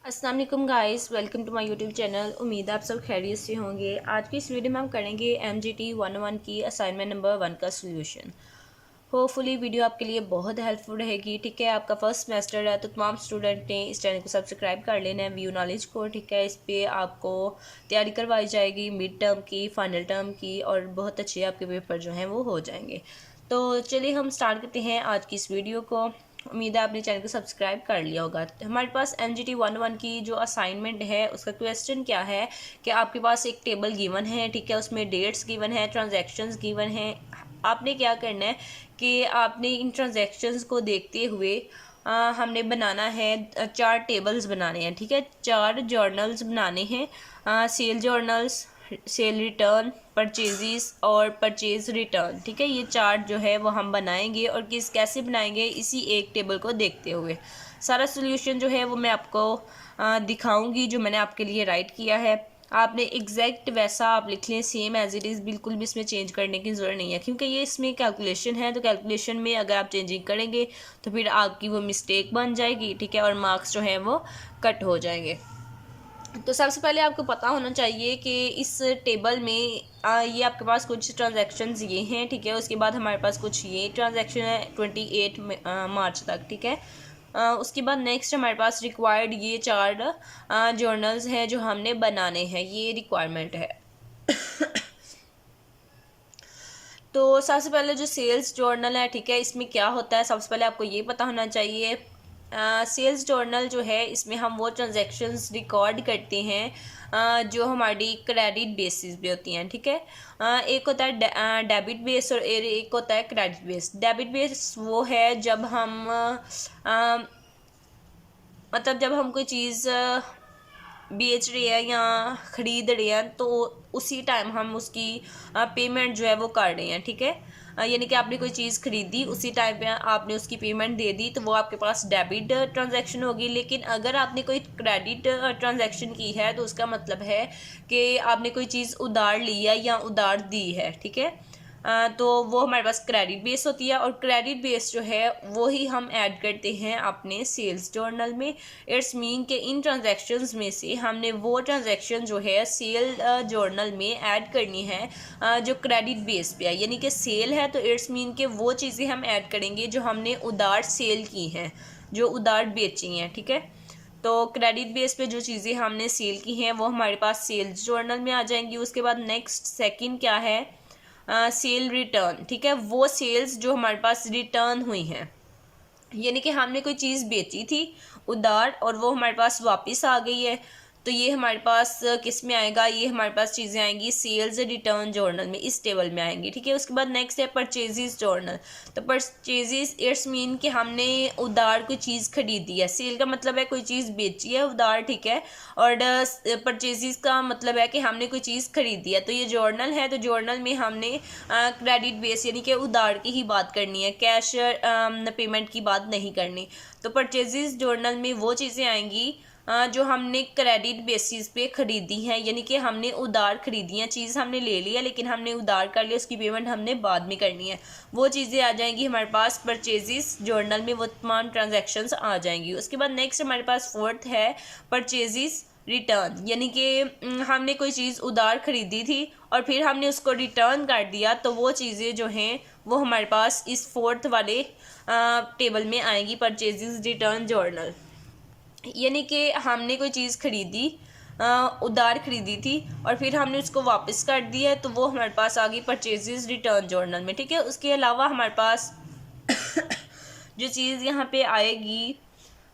अस्सलाम वालेकुम guys, welcome to my YouTube channel. उम्मीद है आप सब खैरियत से होंगे। आज की इस वीडियो में हम करेंगे MGT 101 की असाइनमेंट नंबर 1 का सोल्यूशन। होपफुली वीडियो आपके लिए बहुत हेल्पफुल रहेगी। ठीक है, आपका फर्स्ट सेमेस्टर है तो तमाम स्टूडेंट ने इस चैनल को सब्सक्राइब कर लेना है, व्यू नॉलेज को। ठीक है, इस पर आपको तैयारी करवाई जाएगी मिड टर्म की, फाइनल टर्म की, और बहुत अच्छे आपके पेपर जो हैं वो हो जाएंगे। तो चलिए हम स्टार्ट करते हैं आज की इस वीडियो को। उम्मीद है आपने चैनल को सब्सक्राइब कर लिया होगा। हमारे पास MGT 101 की जो असाइनमेंट है उसका क्वेश्चन क्या है कि आपके पास एक टेबल गिवन है। ठीक है, उसमें डेट्स गिवन है, ट्रांजैक्शंस गिवन है। आपने क्या करना है कि आपने इन ट्रांजैक्शंस को देखते हुए हमने बनाना है 4 टेबल्स बनाने हैं। ठीक है, 4 जर्नल्स बनाने हैं, sale journals, sale return, purchases और परचेज रिटर्न। ठीक है, ये चार्ट जो है वो हम बनाएंगे और कैसे बनाएंगे इसी एक टेबल को देखते हुए। सारा सोल्यूशन जो है वो मैं आपको दिखाऊंगी जो मैंने आपके लिए राइट किया है। आपने एग्जैक्ट वैसा आप लिख लें, सेम एज इट इज़, बिल्कुल भी इसमें चेंज करने की ज़रूरत नहीं है, क्योंकि ये इसमें कैलकुलेशन है। तो कैलकुलेशन में अगर आप चेंजिंग करेंगे तो फिर आपकी वो मिस्टेक बन जाएगी। ठीक है, और मार्क्स जो हैं वो कट हो जाएंगे। तो सबसे पहले आपको पता होना चाहिए कि इस टेबल में ये आपके पास कुछ ट्रांजैक्शंस ये हैं। ठीक है, उसके बाद हमारे पास कुछ ये ट्रांजैक्शन है 28 मार्च तक। ठीक है, उसके बाद नेक्स्ट हमारे पास रिक्वायर्ड ये 4 जर्नल्स हैं जो हमने बनाने हैं, ये रिक्वायरमेंट है। तो सबसे पहले जो सेल्स जर्नल है, ठीक है, इसमें क्या होता है सबसे पहले आपको ये पता होना चाहिए। सेल्स जर्नल जो है इसमें हम वो ट्रांजैक्शंस रिकॉर्ड करते हैं जो हमारी क्रेडिट बेसिस पे होती हैं। ठीक है, एक होता है डेबिट बेस और एक होता है क्रेडिट बेस। डेबिट बेस वो है जब हम मतलब जब हम कोई चीज़ बेच रहे हैं या ख़रीद रहे हैं तो उसी टाइम हम उसकी पेमेंट जो है वो कर रहे हैं। ठीक है, यानी कि आपने कोई चीज़ खरीदी, उसी टाइम पे आपने उसकी पेमेंट दे दी, तो वो आपके पास डेबिट ट्रांजैक्शन होगी। लेकिन अगर आपने कोई क्रेडिट ट्रांजैक्शन की है तो उसका मतलब है कि आपने कोई चीज़ उधार ली है या उधार दी है। ठीक है, तो वो हमारे पास क्रेडिट बेस होती है, और क्रेडिट बेस जो है वो ही हम ऐड करते हैं अपने सेल्स जर्नल में। इट्स मीन के इन ट्रांजैक्शंस में से हमने वो ट्रांजैक्शन जो है सेल जर्नल में ऐड करनी है जो क्रेडिट बेस पे है। यानी कि सेल है तो इट्स मीन के वो चीज़ें हम ऐड करेंगे जो हमने उधार सेल की हैं, जो उधार बेची हैं। ठीक है, तो क्रेडिट बेस पे जो चीज़ें हमने सेल की हैं वो हमारे पास सेल्स जर्नल में आ जाएंगी। उसके बाद नेक्स्ट सेकंड क्या है, सेल रिटर्न। ठीक है, वो सेल्स जो हमारे पास रिटर्न हुई हैं, यानी कि हमने कोई चीज़ बेची थी उधार और वो हमारे पास वापस आ गई है, तो ये हमारे पास किस में आएगा, ये हमारे पास चीज़ें आएंगी सेल्स रिटर्न जर्नल में, इस टेबल में आएंगी। ठीक है, उसके बाद नेक्स्ट है परचेजेस जर्नल। तो परचेजेस इट्स मीन कि हमने उधार कोई चीज़ खरीदी है। सेल का मतलब है कोई चीज़ बेची है उधार। ठीक है, और परचेजेस का मतलब है कि हमने कोई चीज़ खरीदी है। तो ये जर्नल है, तो जर्नल में हमने क्रेडिट बेस यानी कि उधार की ही बात करनी है, कैश पेमेंट की बात नहीं करनी। तो परचेजेस जर्नल में वो चीज़ें आएंगी जो हमने क्रेडिट बेसिस पे ख़रीदी हैं, यानी कि हमने उधार ख़रीदी हैं, चीज़ हमने ले लिया लेकिन हमने उधार कर लिया, उसकी पेमेंट हमने बाद में करनी है। वो चीज़ें आ जाएंगी हमारे पास परचेजेस जर्नल में, वो तमाम ट्रांजैक्शंस आ जाएंगी। उसके बाद नेक्स्ट हमारे पास फोर्थ है परचेजेस रिटर्न, यानी कि हमने कोई चीज़ उधार ख़रीदी थी और फिर हमने उसको रिटर्न कर दिया, तो वो चीज़ें जो हैं वो हमारे पास इस फोर्थ वाले टेबल में आएंगी, परचेजेस रिटर्न जर्नल। यानी कि हमने कोई चीज़ खरीदी, उधार खरीदी थी और फिर हमने उसको वापस कर दिया है, तो वो हमारे पास आ गई परचेजेस रिटर्न जर्नल में। ठीक है, उसके अलावा हमारे पास जो चीज़ यहाँ पे आएगी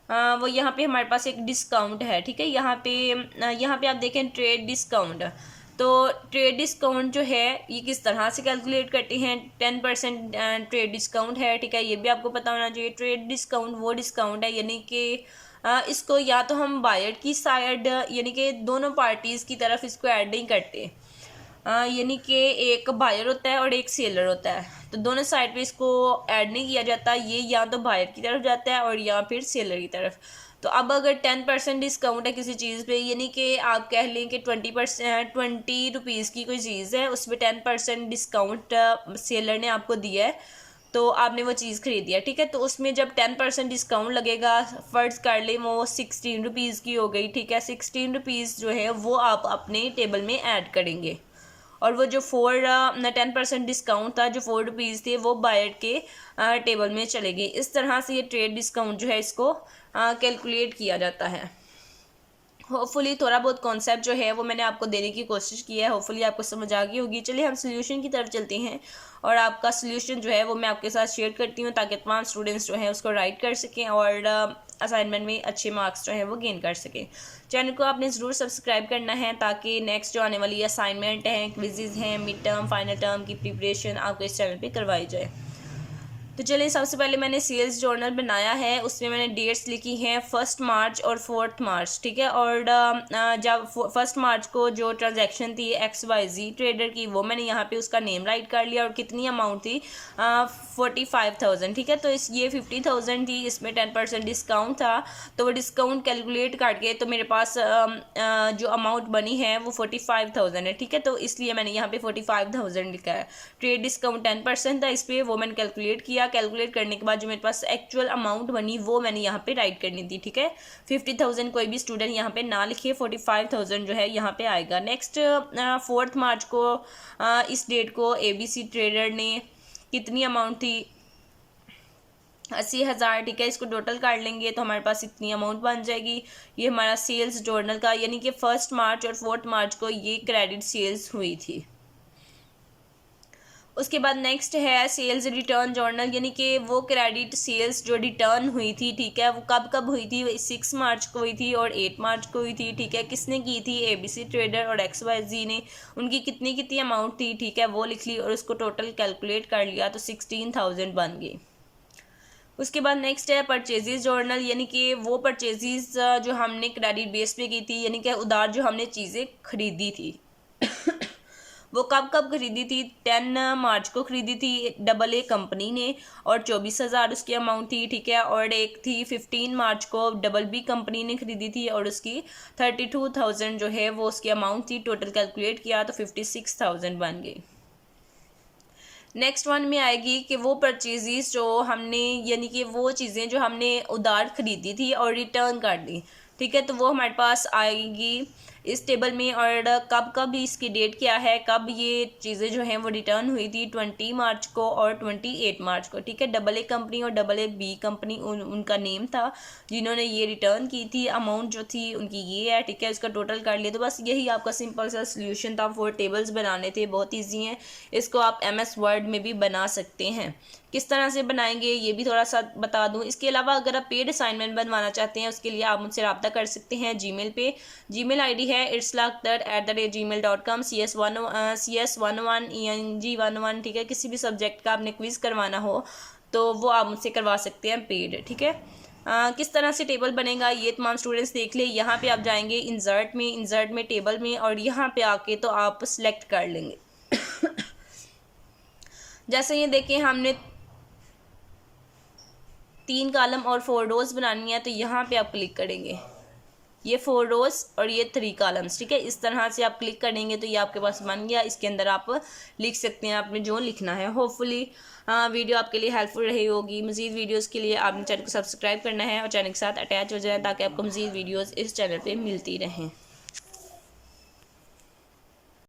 वो यहाँ पे हमारे पास एक डिस्काउंट है। ठीक है, यहाँ पे आप देखें ट्रेड डिस्काउंट। तो ट्रेड डिस्काउंट जो है ये किस तरह से कैलकुलेट करते हैं, 10% ट्रेड डिस्काउंट है। ठीक है, ये भी आपको पता होना चाहिए। ट्रेड डिस्काउंट वो डिस्काउंट है यानी कि इसको या तो हम बायर की साइड यानी कि दोनों पार्टीज़ की तरफ इसको ऐड नहीं करते, यानी कि एक बायर होता है और एक सेलर होता है, तो दोनों साइड पे इसको ऐड नहीं किया जाता। ये या तो बायर की तरफ जाता है और या फिर सेलर की तरफ। तो अब अगर 10% डिस्काउंट है किसी चीज़ पे, यानी कि आप कह लें कि 20 रुपीज़ की कोई चीज़ है, उसमें 10% डिस्काउंट सेलर ने आपको दिया है, तो आपने वो चीज़ खरीदी है, ठीक है। तो उसमें जब 10% डिस्काउंट लगेगा, फ़र्ज़ कर लें वो 16 रुपीज़ की हो गई, ठीक है। 16 रुपीज़ जो है वो आप अपने टेबल में ऐड करेंगे, और वो जो 10% डिस्काउंट था, जो 4 रुपीज़ थे, वो बायर के टेबल में चले गए। इस तरह से ये ट्रेड डिस्काउंट जो है इसको कैलकुलेट किया जाता है। होपफुली थोड़ा बहुत कॉन्सेप्ट जो है वो मैंने आपको देने की कोशिश की है, होपफुली आपको समझ आ गई होगी। चलिए हम सोल्यूशन की तरफ चलते हैं, और आपका सोल्यूशन जो है वो मैं आपके साथ शेयर करती हूँ, ताकि तमाम स्टूडेंट्स जो हैं उसको राइट कर सकें और असाइनमेंट में अच्छे मार्क्स जो हैं वो गेन कर सकें। चैनल को आपने ज़रूर सब्सक्राइब करना है, ताकि नेक्स्ट जो आने वाली असाइनमेंट हैं, क्विज़ेज़ हैं, मिड टर्म, फाइनल टर्म की प्रिपरेशन आपको इस चैनल पर करवाई जाए। तो चलिए सबसे पहले मैंने सेल्स जर्नल बनाया है, उसमें मैंने डेट्स लिखी हैं 1 मार्च और 4 मार्च, ठीक है। और जब 1 मार्च को जो ट्रांजैक्शन थी XYZ ट्रेडर की, वो मैंने यहाँ पे उसका नेम राइट कर लिया, और कितनी अमाउंट थी 45,000, ठीक है। तो ये 50,000 थी, इसमें 10% डिस्काउंट था, तो वो डिस्काउंट कैलकुलेट करके तो मेरे पास जो अमाउंट बनी है वो 45,000 है, ठीक है। तो इसलिए मैंने यहाँ पे 45,000 लिखा है। ट्रेड डिस्काउंट 10% था इस पर, वो मैंने कैलकुलेट किया। कैलकुलेट करने के बाद जो मेरे पास एक्चुअल अमाउंट बनी वो मैंने यहाँ पे राइट करनी थी, ठीक है। 50,000 कोई भी स्टूडेंट यहाँ पे ना लिखे, 45,000 जो है यहाँ पे आएगा। नेक्स्ट 4 मार्च को इस डेट को ABC ट्रेडर ने कितनी अमाउंट थी 80,000, ठीक है। इसको टोटल कर लेंगे तो हमारे पास इतनी अमाउंट बन जाएगी। ये हमारा सेल्स जर्नल का, यानी कि 1 मार्च और 4 मार्च को ये क्रेडिट सेल्स हुई थी। उसके बाद नेक्स्ट है सेल्स रिटर्न जर्नल, यानी कि वो क्रेडिट सेल्स जो रिटर्न हुई थी, ठीक है, वो कब कब हुई थी। 6 मार्च को हुई थी और 8 मार्च को हुई थी, ठीक है। किसने की थी, ABC ट्रेडर और XYZ ने। उनकी कितनी कितनी अमाउंट थी, ठीक है, वो लिख ली और उसको टोटल कैलकुलेट कर लिया, तो 16,000 बन गई। उसके बाद नेक्स्ट है परचेजेज जर्नल, यानी कि वो परचेजेज जो हमने क्रेडिट बेस पे की थी, यानी कि उधार जो हमने चीज़ें खरीदी थी वो कब कब खरीदी थी। 10 मार्च को खरीदी थी AA कंपनी ने, और 24,000 उसकी अमाउंट थी, ठीक है। और एक थी 15 मार्च को BB कंपनी ने खरीदी थी, और उसकी 32,000 जो है वो उसकी अमाउंट थी। टोटल कैलकुलेट किया तो 56,000 बन गई। नेक्स्ट वन में आएगी कि वो परचेजेस जो हमने, यानी कि वो चीज़ें जो हमने उधार खरीदी थी और रिटर्न कर दी, ठीक है। तो वो हमारे पास आएगी इस टेबल में, और कब कब इसकी डेट क्या है, कब ये चीज़ें जो हैं वो रिटर्न हुई थी। 20 मार्च को और 28 मार्च को, ठीक है। AA कंपनी और AB कंपनी उनका नेम था जिन्होंने ये रिटर्न की थी। अमाउंट जो थी उनकी ये है, ठीक है। इसका टोटल कर लिया। तो बस यही आपका सिंपल सा सोल्यूशन था। 4 टेबल्स बनाने थे, बहुत ईजी हैं। इसको आप MS वर्ड में भी बना सकते हैं। किस तरह से बनाएंगे ये भी थोड़ा सा बता दूं। इसके अलावा अगर आप पेड असाइनमेंट बनवाना चाहते हैं, उसके लिए आप मुझसे रब्ता कर सकते हैं जीमेल पे। जीमेल आईडी है itslakhdar@gmail.com, CS11 ENG11, ठीक है। किसी भी सब्जेक्ट का आपने क्विज़ करवाना हो तो वो आप मुझसे करवा सकते हैं पेड, ठीक है। किस तरह से टेबल बनेगा ये तमाम स्टूडेंट्स देख ले। यहाँ पे आप जाएंगे इंसर्ट में टेबल में, और यहाँ पे आके तो आप सिलेक्ट कर लेंगे। जैसे ये देखें, हमने 3 कॉलम और 4 रोज बनानी है, तो यहाँ पे आप क्लिक करेंगे, ये 4 रोज और ये 3 कॉलम्स, ठीक है। इस तरह से आप क्लिक करेंगे तो ये आपके पास बन गया। इसके अंदर आप लिख सकते हैं आपने जो लिखना है। होपफुली वीडियो आपके लिए हेल्पफुल रही होगी। मज़ीद वीडियोस के लिए आपने चैनल को सब्सक्राइब करना है और चैनल के साथ अटैच हो जाए, ताकि आपको मज़ीद वीडियोस इस चैनल पे मिलती रहें।